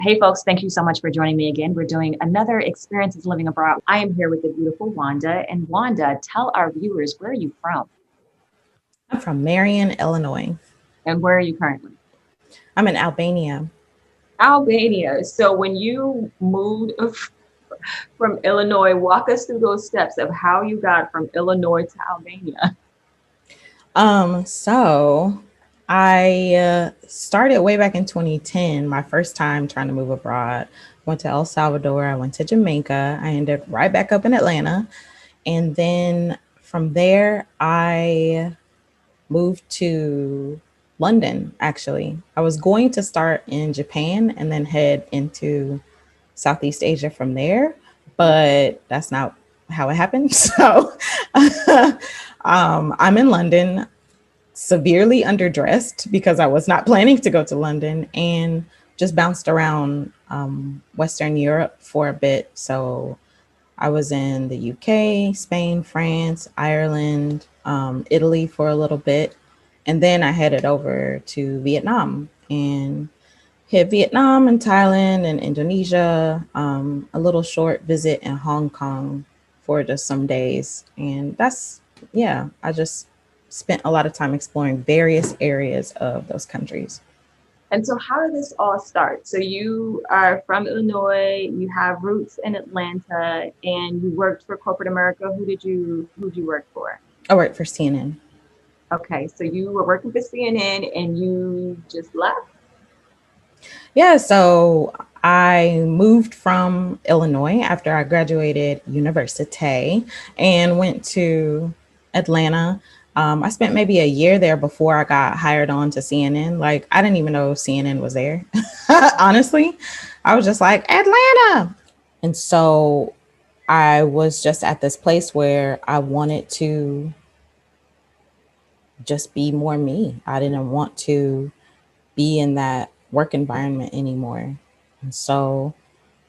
Hey, folks, thank you so much for joining me again. We're doing another Experiences Living Abroad. I am here with the beautiful Wanda. And Wanda, tell our viewers, where are you from I'm from Marion, Illinois. and where are you currently? I'm in Albania. Albania. So when you moved from Illinois, walk us through those steps of how you got from Illinois to Albania. So I started way back in 2010, my first time trying to move abroad. Went to El Salvador, I went to Jamaica, I ended right back up in Atlanta. And then from there, I moved to London, actually. I was going to start in Japan and then head into Southeast Asia from there, but that's not how it happened. So I'm in London, severely underdressed because I was not planning to go to London and just bounced around Western Europe for a bit. So I was in the UK, Spain, France, Ireland, Italy for a little bit. And then I headed over to Vietnam and hit Vietnam and Thailand and Indonesia, a little short visit in Hong Kong for just some days. And yeah, I just spent a lot of time exploring various areas of those countries. And so how did this all start? So you are from Illinois, you have roots in Atlanta, and you worked for corporate America. Who did you work for? I worked for CNN. Okay, so you were working for CNN and you just left? Yeah, so I moved from Illinois after I graduated university and went to Atlanta. I spent maybe a year there before I got hired on to CNN. Like, I didn't even know CNN was there. Honestly, I was just like, Atlanta. And so I was just at this place where I wanted to just be more me. I didn't want to be in that work environment anymore. And so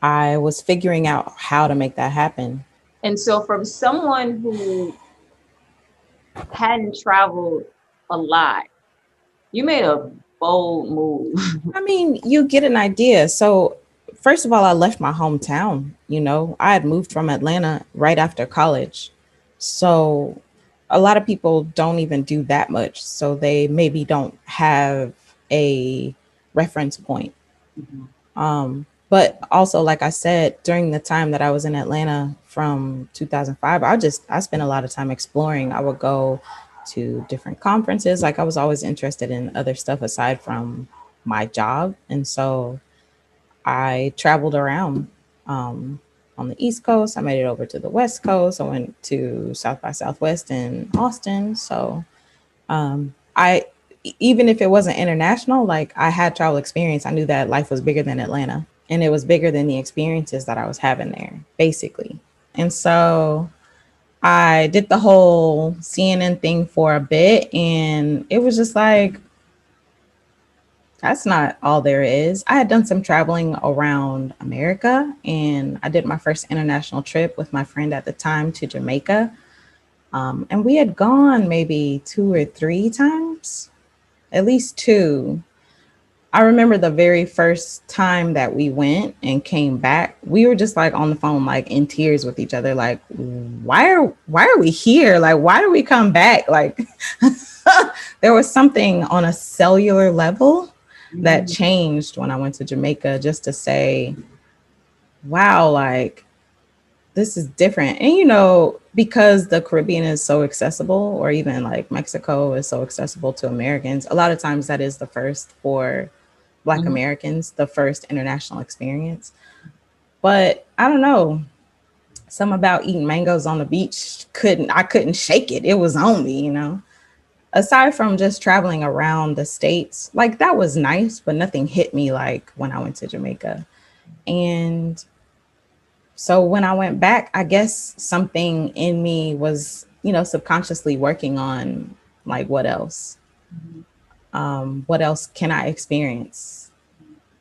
I was figuring out how to make that happen. And so from someone who hadn't traveled a lot, you made a bold move. I mean, you get an idea. So, first of all, I left my hometown. I had moved from Atlanta right after college. So, a lot of people don't even do that much. So, they maybe don't have a reference point. But also, like I said, during the time that I was in Atlanta from 2005, I spent a lot of time exploring. I would go to different conferences. Like, I was always interested in other stuff aside from my job. And so I traveled around on the East Coast. I made it over to the West Coast. I went to South by Southwest in Austin. So I, even if it wasn't international, like, I had travel experience, I knew that life was bigger than Atlanta and it was bigger than the experiences that I was having there, basically. And so I did the whole CNN thing for a bit, and it was just like, that's not all there is. I had done some traveling around America, and I did my first international trip with my friend at the time to Jamaica. And we had gone maybe 2 or 3 times, at least two. I remember the very first time that we went and came back, we were just like on the phone, like in tears with each other, like, why are we here? Like, why do we come back? Like, there was something on a cellular level that Mm. changed when I went to Jamaica, just to say, wow, like, this is different. And because the Caribbean is so accessible, or even like Mexico is so accessible to Americans, a lot of times that is the first for Black Mhm. Americans, the first international experience. But I don't know, some about eating mangoes on the beach, I couldn't shake it. It was on me. Aside from just traveling around the states, like, that was nice, but nothing hit me like when I went to Jamaica. And so when I went back, I guess something in me was, subconsciously working on, like, what else? What else can I experience?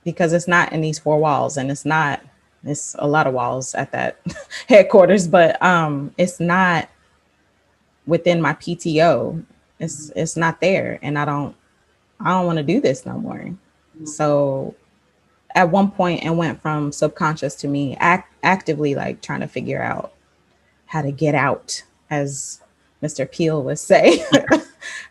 Because it's not in these four walls, and it's a lot of walls at that headquarters, but it's not within my PTO. It's not there, and I don't want to do this no more. So at one point it went from subconscious to me actively like trying to figure out how to get out, as Mr. Peel would say,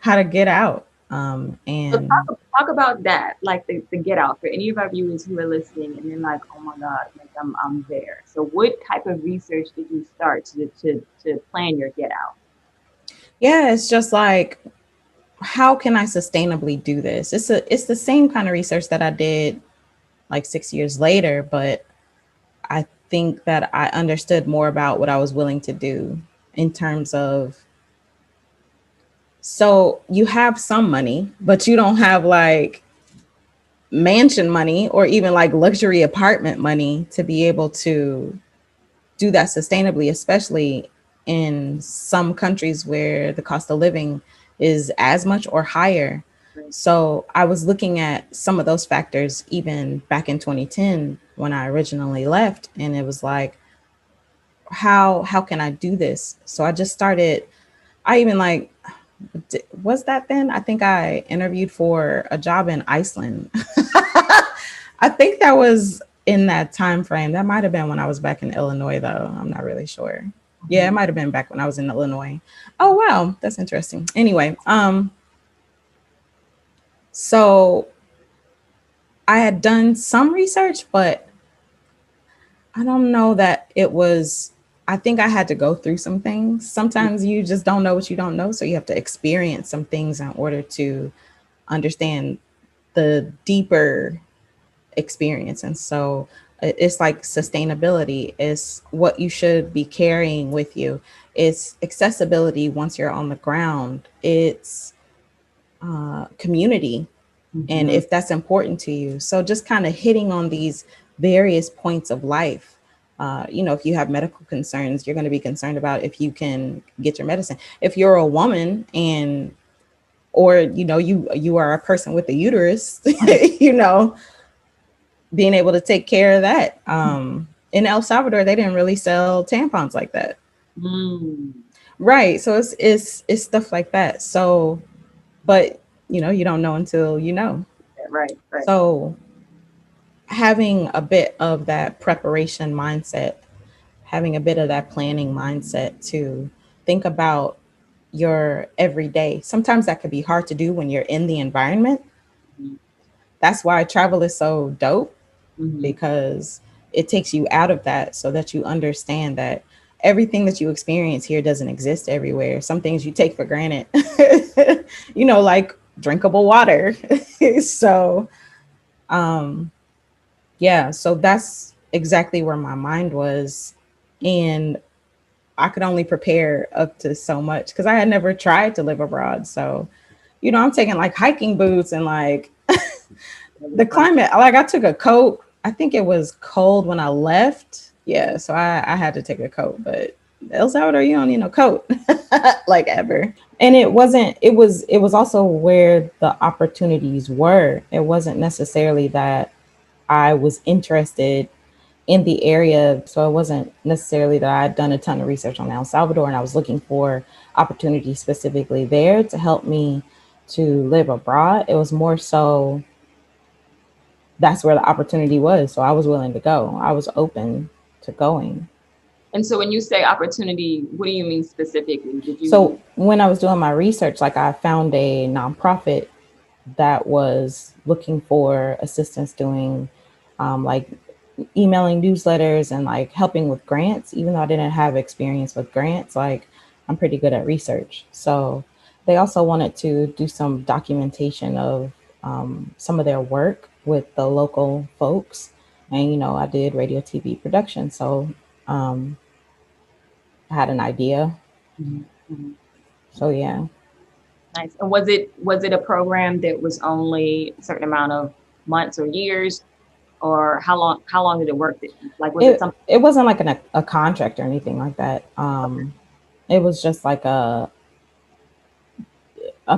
how to get out. So And talk about that, like the get out for any of our viewers who are listening and they're like, oh my God, like I'm there. So what type of research did you start to plan your get out? yeah, it's just like, how can I sustainably do this? It's the same kind of research that I did like 6 years later, but I think that I understood more about what I was willing to do in terms of, so you have some money, but you don't have like mansion money or even like luxury apartment money to be able to do that sustainably, especially in some countries where the cost of living is as much or higher. Right. So I was looking at some of those factors even back in 2010 when I originally left, and it was like, how can I do this? So I just started. I even like, was that then? I think I interviewed for a job in Iceland. I think that was in that time frame. That might have been when I was back in Illinois, though. I'm not really sure. Yeah, it Mhm. might have been back when I was in Illinois. Oh wow, that's interesting. Anyway, so I had done some research, but I don't know that it was. I think I had to go through some things. Sometimes you just don't know what you don't know, so you have to experience some things in order to understand the deeper experience. And so it's like sustainability is what you should be carrying with you. It's accessibility once you're on the ground. It's community, and Mhm. if that's important to you. So just kind of hitting on these various points of life. If you have medical concerns, you're going to be concerned about if you can get your medicine. If you're a woman and or you are a person with a uterus, you know, being able to take care of that. In El Salvador, they didn't really sell tampons like that, Mm. right? So it's stuff like that. So, but you don't know until you know. Yeah, right, right. So having a bit of that preparation mindset, having a bit of that planning mindset to think about your everyday. Sometimes that could be hard to do when you're in the environment. Mhm. That's why travel is so dope, Mhm. because it takes you out of that so that you understand that everything that you experience here doesn't exist everywhere. Some things you take for granted, like drinkable water. So, yeah, so that's exactly where my mind was. And I could only prepare up to so much because I had never tried to live abroad. So, I'm taking like hiking boots and like Really the fun. climate. Like I took a coat. I think it was cold when I left. Yeah, so I had to take a coat, but El Salvador, you don't need no coat like ever. And it was also where the opportunities were. It wasn't necessarily that I was interested in the area. So it wasn't necessarily that I had done a ton of research on El Salvador and I was looking for opportunities specifically there to help me to live abroad. It was more so that's where the opportunity was. So I was willing to go. I was open to going. And so when you say opportunity, what do you mean specifically? Did So you? when I was doing my research, like I found a nonprofit that was looking for assistance doing like emailing newsletters and like helping with grants. Even though I didn't have experience with grants, like I'm pretty good at research. So they also wanted to do some documentation of some of their work with the local folks. And, I did radio, TV production. So um, I had an idea. Mhm. Mhm. So, yeah. Nice. And was it a program that was only a certain amount of months or years, or how long did it work? Like was it something? It wasn't like a contract or anything like that. It was just like a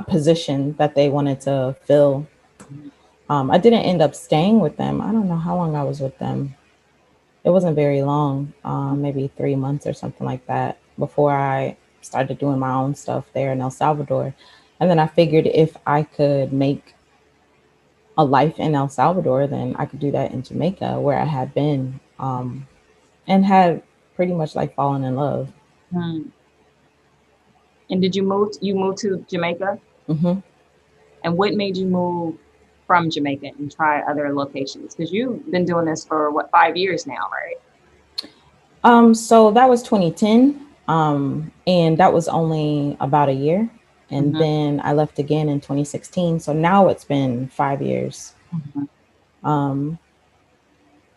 position that they wanted to fill. I didn't end up staying with them. I don't know how long I was with them. It wasn't very long, maybe 3 months or something like that, before I started doing my own stuff there in El Salvador. And then I figured if I could make a life in El Salvador, then I could do that in Jamaica, where I had been, and had pretty much like fallen in love. Hmm. And did you moved to Jamaica? Hmm. And what made you move from Jamaica and try other locations? Because you've been doing this for what, 5 years now, right? So that was 2010, and that was only about a year. And Hmm. then I left again in 2016. So now it's been 5 years. Hmm. Um,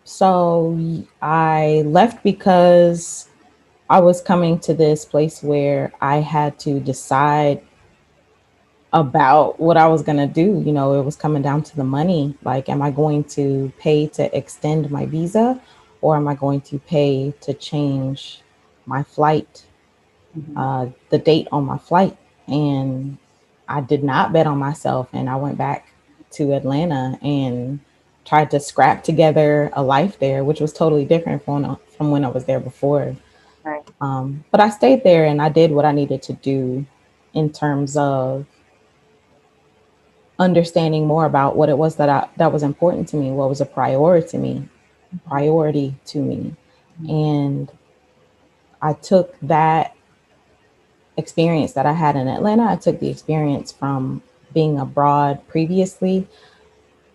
so I left because I was coming to this place where I had to decide about what I was going to do. You know, it was coming down to the money. Like, am I going to pay to extend my visa, or am I going to pay to change my flight, Hmm. the date on my flight? And I did not bet on myself. And I went back to Atlanta and tried to scrap together a life there, which was totally different from when I was there before. Right. But I stayed there and I did what I needed to do in terms of understanding more about what it was that was important to me, what was a Hmm. priority to me. Hmm. And I took that experience that I had in Atlanta, I took the experience from being abroad previously.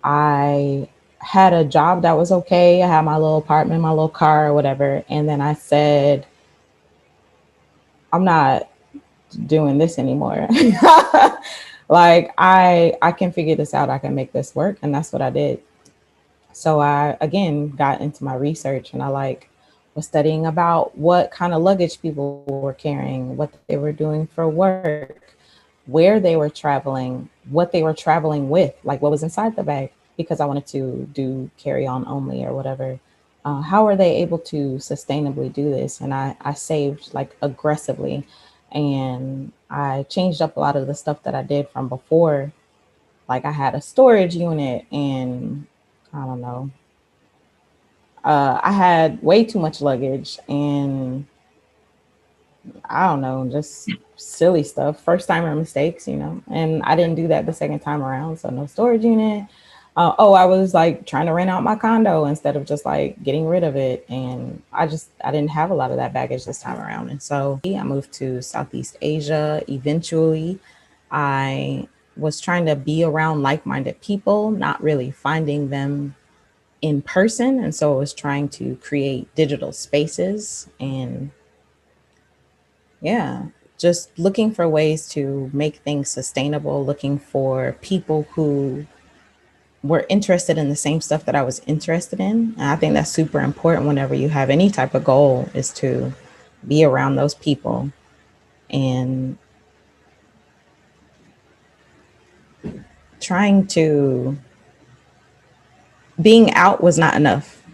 I had a job that was okay. I had my little apartment, my little car, or whatever. And then I said, I'm not doing this anymore. Like I can figure this out. I can make this work. And that's what I did. So I again got into my research and I like was studying about what kind of luggage people were carrying, what they were doing for work, where they were traveling, what they were traveling with, like what was inside the bag, because I wanted to do carry on only or whatever. How are they able to sustainably do this? And I saved like aggressively, and I changed up a lot of the stuff that I did from before. Like I had a storage unit, and I don't know, I had way too much luggage, and I don't know, just silly stuff, first timer mistakes, you know. And I didn't do that the second time around, so no storage unit. Oh, I was like trying to rent out my condo instead of just like getting rid of it, and I didn't have a lot of that baggage this time around, and so I moved to Southeast Asia. Eventually, I was trying to be around like-minded people, not really finding them in person, and so I was trying to create digital spaces and yeah, just looking for ways to make things sustainable, looking for people who were interested in the same stuff that I was interested in. And I think that's super important whenever you have any type of goal, is to be around those people. And trying to being out was not enough.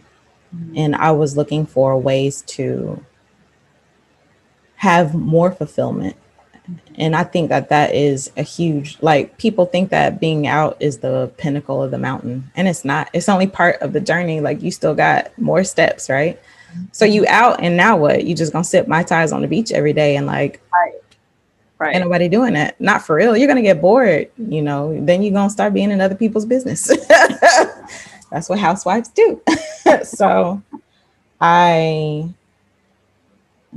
Hmm. And I was looking for ways to have more fulfillment. And I think that that is a huge, like, people think that being out is the pinnacle of the mountain, and it's not. It's only part of the journey. Like, you still got more steps, right? So Hmm. you out, and now what? You just gonna sip Mai Tais on the beach every day, and like, Right. ain't Right. nobody doing that. Not for real. You're gonna get bored, you know. Then you're gonna start being in other people's business. That's what housewives do. So I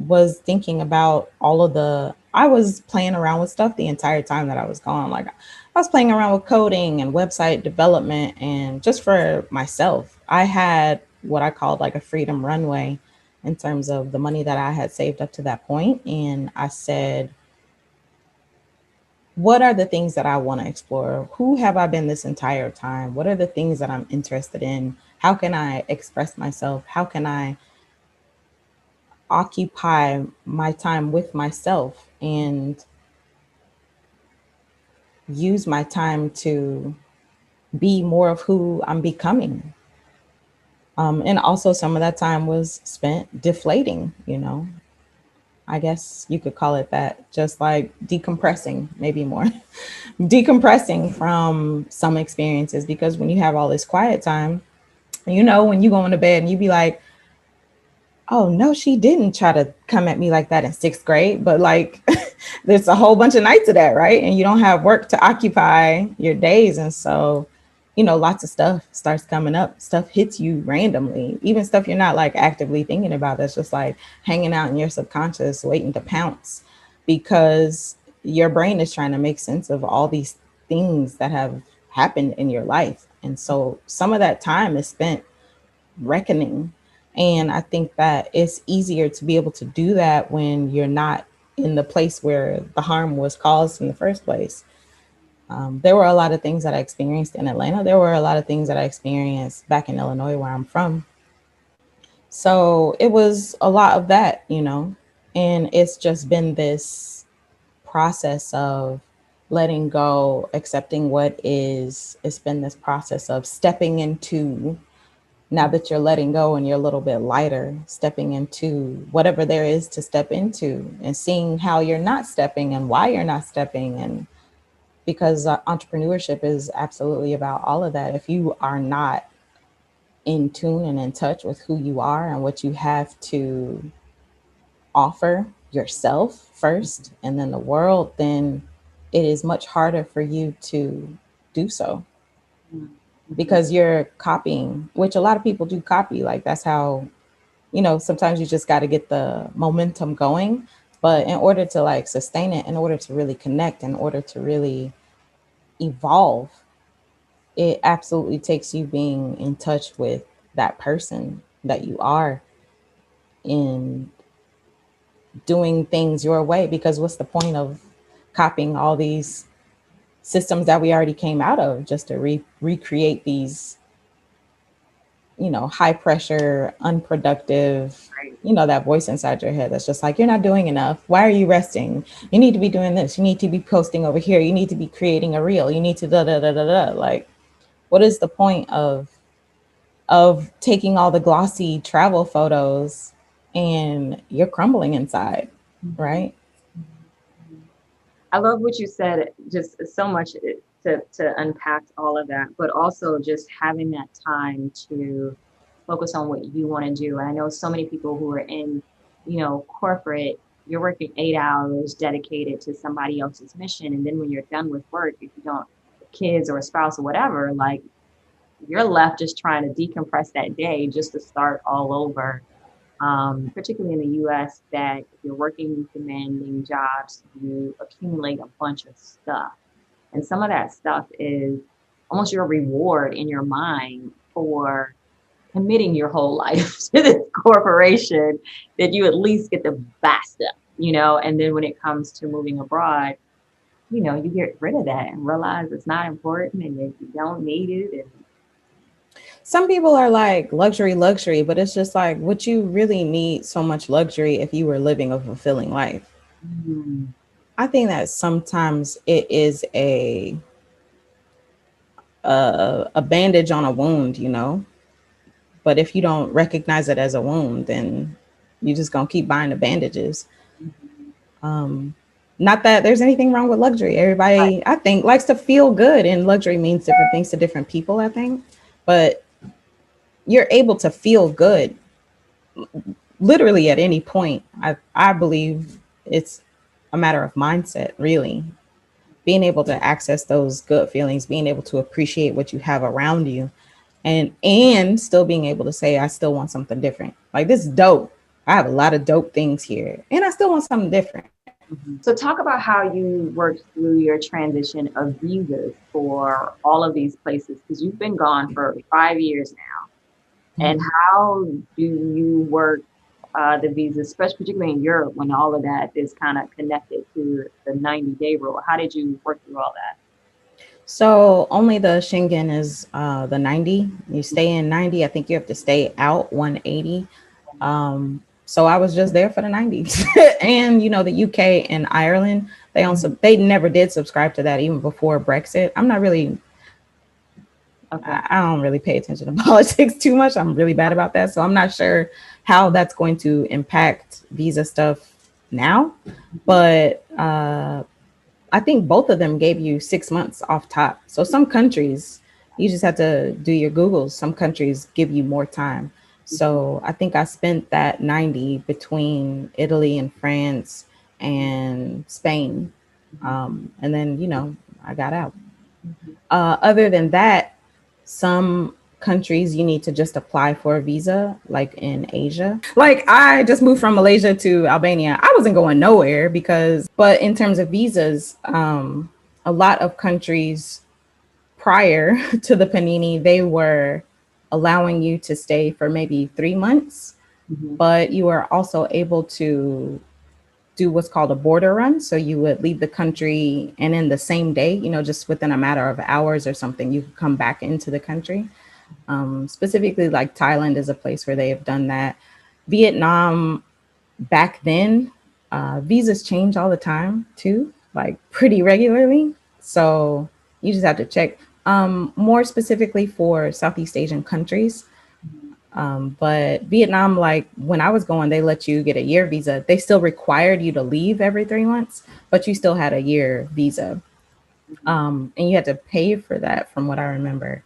was thinking about all of the I was playing around with stuff the entire time that I was gone. Like, I was playing around with coding and website development, and just for myself. I had what I called like a freedom runway in terms of the money that I had saved up to that point. And I said, what are the things that I want to explore? Who have I been this entire time? What are the things that I'm interested in? How can I express myself? How can I occupy my time with myself and use my time to be more of who I'm becoming? And also, some of that time was spent deflating, you know. I guess you could call it that, just like decompressing, maybe more. Decompressing from some experiences, because when you have all this quiet time, you know, when you go into bed and you be like, oh no, she didn't try to come at me like that in sixth grade, but like there's a whole bunch of nights of that, right? And you don't have work to occupy your days. And so, lots of stuff starts coming up. Stuff hits you randomly, even stuff you're not like actively thinking about. That's just like hanging out in your subconscious, waiting to pounce because your brain is trying to make sense of all these things that have happened in your life. And so some of that time is spent reckoning. And I think that it's easier to be able to do that when you're not in the place where the harm was caused in the first place. There were a lot of things that I experienced in Atlanta. There were a lot of things that I experienced back in Illinois, where I'm from. So it was a lot of that, and it's just been this process of letting go, accepting what is. It's been this process of stepping into, now that you're letting go and you're a little bit lighter, stepping into whatever there is to step into and seeing how you're not stepping and why you're not stepping. And because entrepreneurship is absolutely about all of that. If you are not in tune and in touch with who you are and what you have to offer yourself first and then the world, then it is much harder for you to do so Mm-hmm. because you're copying, which a lot of people do copy. Like that's how, sometimes you just got to get the momentum going. But in order to like sustain it, in order to really connect, in order to really evolve, it absolutely takes you being in touch with that person that you are in doing things your way. Because what's the point of copying all these systems that we already came out of just to recreate these, high pressure, unproductive, Right. that voice inside your head that's just like, you're not doing enough. Why are you resting? You need to be doing this. You need to be posting over here. You need to be creating a reel. You need to da da da da da. Like, what is the point of taking all the glossy travel photos and you're crumbling inside, Mm-hmm. right? Mm-hmm. I love what you said, just so much to unpack all of that, but also just having that time to focus on what you want to do. And I know so many people who are in, corporate, you're working 8 hours dedicated to somebody else's mission. And then when you're done with work, if you don't have kids or a spouse or whatever, like you're left just trying to decompress that day just to start all over. Particularly in the US, that if you're working these demanding jobs, you accumulate a bunch of stuff. And some of that stuff is almost your reward in your mind for committing your whole life to this corporation, that you at least get the best stuff. And then when it comes to moving abroad, you get rid of that and realize it's not important and that you don't need it. And Some people are like luxury, luxury, but it's just like, would you really need so much luxury if you were living a fulfilling life? mm, I think that sometimes it is a bandage on a wound, But if you don't recognize it as a wound, then you just gonna keep buying the bandages. mhm. Um, Not that there's anything wrong with luxury. Right. Everybody, I think, likes to feel good, and luxury means different things to different people, I think. But you're able to feel good literally at any point. I believe it's a matter of mindset, really. Being able to access those good feelings, being able to appreciate what you have around you, and still being able to say, I still want something different. Like, this is dope. I have a lot of dope things here, and I still want something different. So talk about how you worked through your transition of visas for all of these places, because you've been gone for 5 years now. And Mhm. how do you work the visas, especially particularly in Europe, when all of that is kind of connected to the 90-day rule? How did you work through all that? So only the Schengen is the 90. You stay in 90. I think you have to stay out 180. So I was just there for the 90s. And the UK and Ireland, they never did subscribe to that even before Brexit. Okay. I don't really pay attention to politics too much. I'm really bad about that. So I'm not sure how that's going to impact visa stuff now. Mhm. But I think both of them gave you 6 months off top. So some countries, you just have to do your Googles. Some countries give you more time. Mhm. So I think I spent that 90 between Italy and France and Spain. Mhm. And then, I got out. Mhm. Other than that, Some countries you need to just apply for a visa, like in Asia. Like I just moved from Malaysia to Albania. I wasn't going nowhere but in terms of visas, a lot of countries prior to the panini, they were allowing you to stay for maybe 3 months, Hmm. but you were also able to do what's called a border run. So you would leave the country and in the same day, just within a matter of hours or something, you could come back into the country. Specifically, like Thailand is a place where they have done that. Vietnam, back then, visas change all the time too, like pretty regularly. So you just have to check. More specifically for Southeast Asian countries, but Vietnam, like when I was going, they let you get a year visa. They still required you to leave every 3 months, but you still had a year visa. Hmm. And you had to pay for that, from what I remember.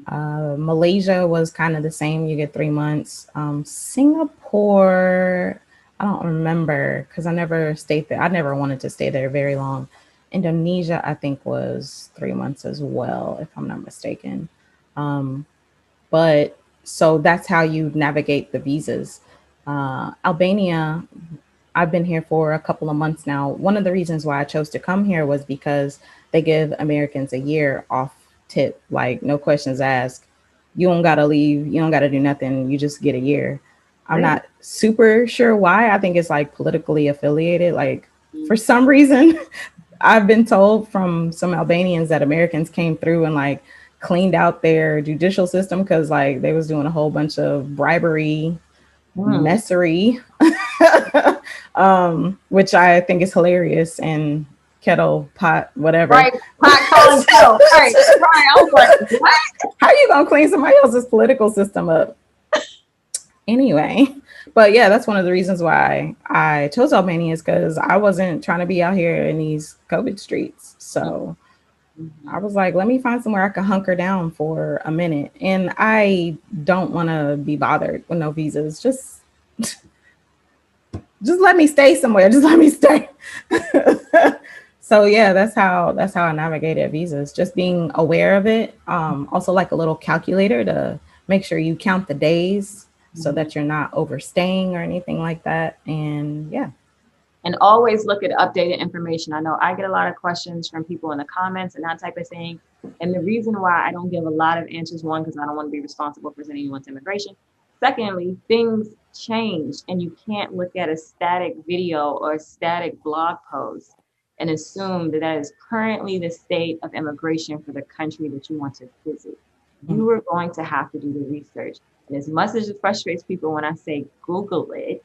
Hmm. Malaysia was kind of the same. You get 3 months. Singapore, I don't remember because I never stayed there. I never wanted to stay there very long. Indonesia, I think, was 3 months as well, if I'm not mistaken. Um, but so that's how you navigate the visas. Albania, I've been here for a couple of months now. One of the reasons why I chose to come here was because they give Americans a year off tip, like no questions asked. You don't gotta leave, you don't gotta do nothing, you just get a year. I'm Really? not super sure why. I think it's like politically affiliated. Like for Mm. some reason, I've been told from some Albanians that Americans came through and like cleaned out their judicial system because like they was doing a whole bunch of bribery, Mm. messery, which I think is hilarious and kettle pot whatever. Right, pot calling kettle. Right, right. I was like, what? How are you gonna clean somebody else's political system up? Anyway, but yeah, that's one of the reasons why I chose Albania is because I wasn't trying to be out here in these COVID streets. So I Mm-hmm. was like, let me find somewhere I can hunker down for a minute. And I don't want to be bothered with no visas. Just let me stay somewhere. Just let me stay. So yeah, that's how I navigated visas. Just being aware of it. Also like a little calculator to make sure you count the days so Mm-hmm. that you're not overstaying or anything like that. And yeah. And always look at updated information. I know I get a lot of questions from people in the comments and that type of thing. And the reason why I don't give a lot of answers, one, because I don't want to be responsible for sending anyone to immigration. Secondly, things change and you can't look at a static video or a static blog post and assume that that is currently the state of immigration for the country that you want to visit. You are going to have to do the research. And as much as it frustrates people when I say Google it,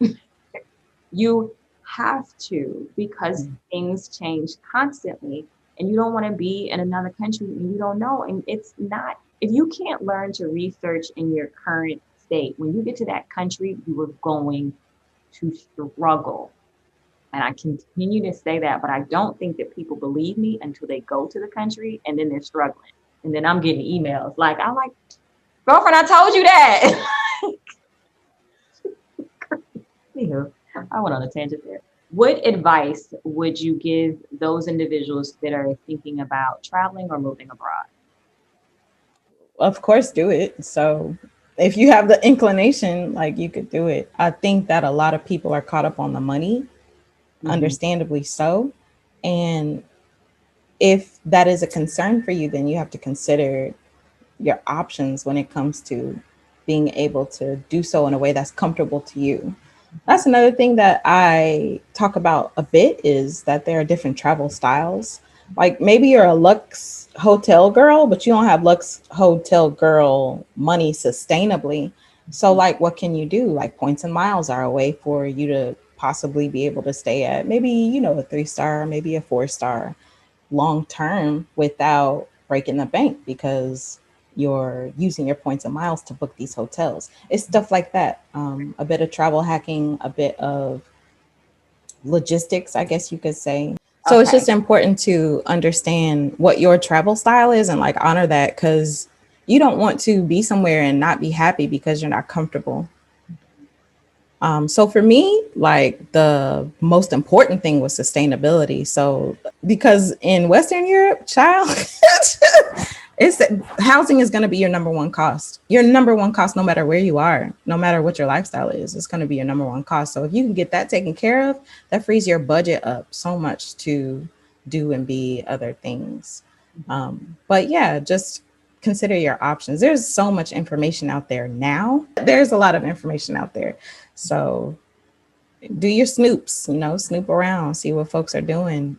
you have to because things change constantly and you don't want to be in another country and you don't know. And it's not, if you can't learn to research in your current state, when you get to that country, you are going to struggle. And I continue to say that, but I don't think that people believe me until they go to the country and then they're struggling. And then I'm getting emails like, I'm like, girlfriend, I told you that. Anywho, I went on a tangent there. What advice would you give those individuals that are thinking about traveling or moving abroad? Of course do it. So if you have the inclination, like you could do it. I think that a lot of people are caught up on the money, Mm-hmm. understandably so. And if that is a concern for you, then you have to consider your options when it comes to being able to do so in a way that's comfortable to you. That's another thing that I talk about a bit is that there are different travel styles. Like maybe you're a Lux hotel girl, but you don't have Lux hotel girl money sustainably. So like what can you do? Like points and miles are a way for you to possibly be able to stay at maybe, a 3 star, maybe a 4 star long term without breaking the bank because you're using your points and miles to book these hotels. It's stuff like that. A bit of travel hacking, a bit of logistics, I guess you could say. So it's Okay. just important to understand what your travel style is and like honor that because you don't want to be somewhere and not be happy because you're not comfortable. So for me, like the most important thing was sustainability. So because in Western Europe, child, It's housing is going to be your number one cost. Your number one cost, no matter where you are, no matter what your lifestyle is, it's going to be your number one cost. So if you can get that taken care of, that frees your budget up so much to do and be other things. But yeah, just consider your options. There's so much information out there now. There's a lot of information out there. So do your snoops, snoop around, see what folks are doing.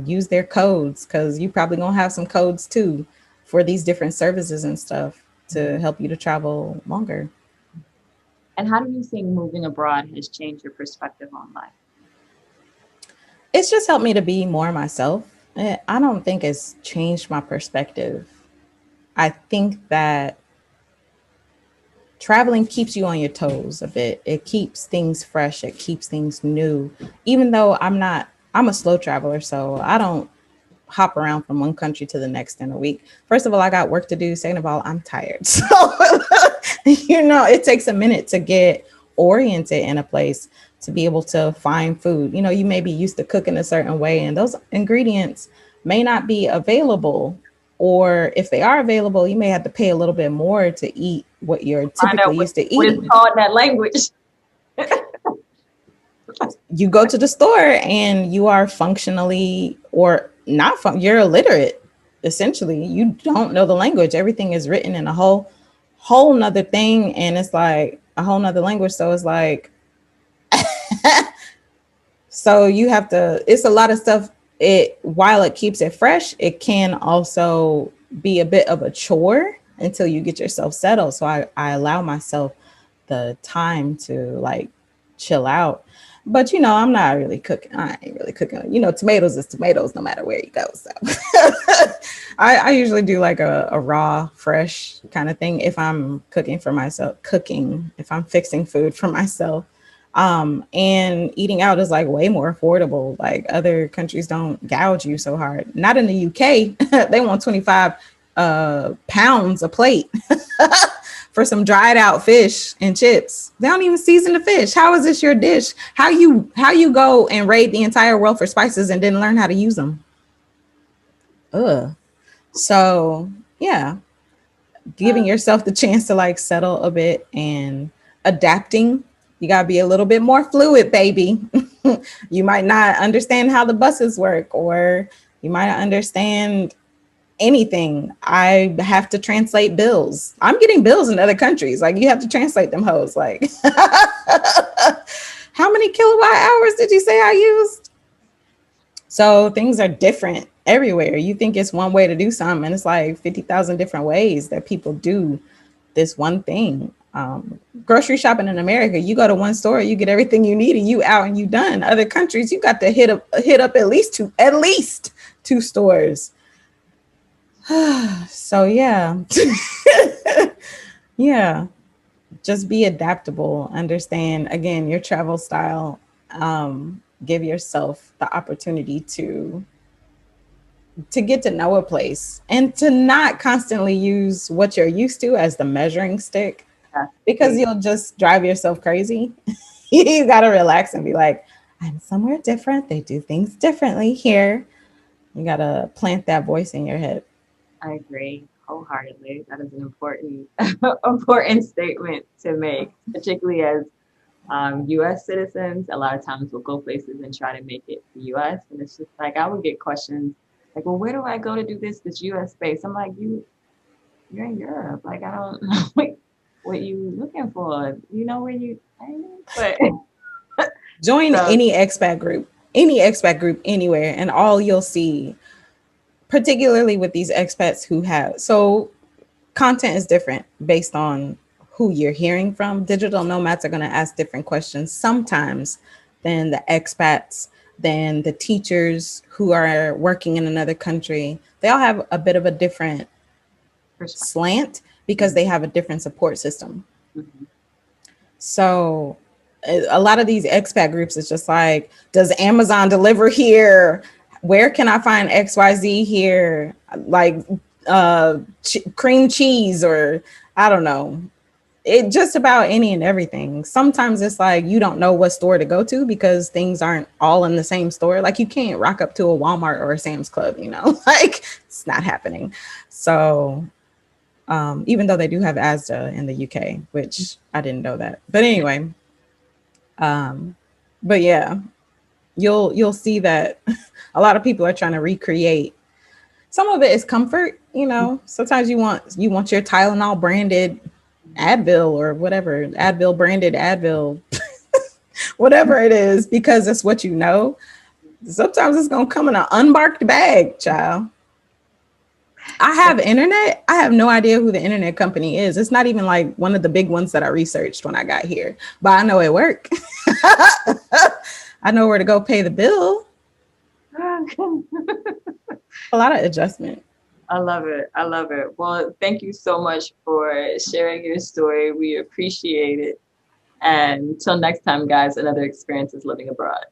Use their codes because you probably gonna have some codes too for these different services and stuff to help you to travel longer. And how do you think moving abroad has changed your perspective on life? It's just helped me to be more myself. I don't think it's changed my perspective. I think that traveling keeps you on your toes a bit. It keeps things fresh. It keeps things new. Even though I'm a slow traveler, so I don't hop around from one country to the next in a week. First of all, I got work to do. Second of all, I'm tired. So, it takes a minute to get oriented in a place to be able to find food. You may be used to cooking a certain way and those ingredients may not be available. Or if they are available, you may have to pay a little bit more to eat what you're Find out typically used to what eating. it's called in that language. You go to the store and you are functionally or not you're illiterate. Essentially, you don't know the language. Everything is written in a whole nother thing, and it's like a whole nother language. So it's like, so you have to. It's a lot of stuff. While it keeps it fresh, it can also be a bit of a chore until you get yourself settled. So I allow myself the time to like chill out. But I'm not really cooking. I ain't really cooking. Tomatoes is tomatoes no matter where you go. So I usually do like a raw, fresh kind of thing if I'm cooking for myself, if I'm fixing food for myself. And eating out is like way more affordable. Like other countries don't gouge you so hard. Not in the UK. They want 25 pounds a plate for some dried out fish and chips. They don't even season the fish. How is this your dish? How you go and raid the entire world for spices and didn't learn how to use them? Ugh. So yeah, giving yourself the chance to like settle a bit and adapting. You gotta be a little bit more fluid, baby. You might not understand how the buses work, or you might not understand anything. I have to translate bills. I'm getting bills in other countries. Like you have to translate them hoes. Like how many kilowatt hours did you say I used? So things are different everywhere. You think it's one way to do something, and it's like 50,000 different ways that people do this one thing. Grocery shopping in America, you go to one store, you get everything you need, and you out and you done. Other countries, you got to hit up at least two stores. So yeah. Yeah, just be adaptable. Understand again your travel style. Give yourself the opportunity to get to know a place and to not constantly use what you're used to as the measuring stick, because you'll just drive yourself crazy. You got to relax and be like, I'm somewhere different. They do things differently here. You got to plant that voice in your head. I agree wholeheartedly. That is an important statement to make, particularly as U.S. citizens. A lot of times we'll go places and try to make it the U.S. And it's just like I would get questions like, "Well, where do I go to do this U.S. space?" I'm like, you're in Europe. Like I don't know what you looking for. You know where you? But join any expat group anywhere, and all you'll see, particularly with these expats who have, so content is different based on who you're hearing from. Digital nomads are going to ask different questions sometimes than the expats, than the teachers who are working in another country. They all have a bit of a different slant because they have a different support system. Mm-hmm. So a lot of these expat groups is just like, does Amazon deliver here? Where can I find XYZ here? Like cream cheese, or I don't know, It just about any and everything. Sometimes it's like you don't know what store to go to because things aren't all in the same store. Like you can't rock up to a Walmart or a Sam's Club, you know, like it's not happening. So even though they do have Asda in the UK, which I didn't know that. But anyway, um, but yeah, you'll see that a lot of people are trying to recreate. Some of it is comfort, you know. Sometimes you want your Tylenol branded Advil or whatever, Advil branded Advil, whatever it is, because it's what you know. Sometimes it's gonna come in an unmarked bag, child. I have internet. I have no idea who the internet company is. It's not even like one of the big ones that I researched when I got here, but I know it work. I know where to go pay the bill. A lot of adjustment. I love it. I love it. Well, thank you so much for sharing your story. We appreciate it. And until next time, guys, another experience is living abroad.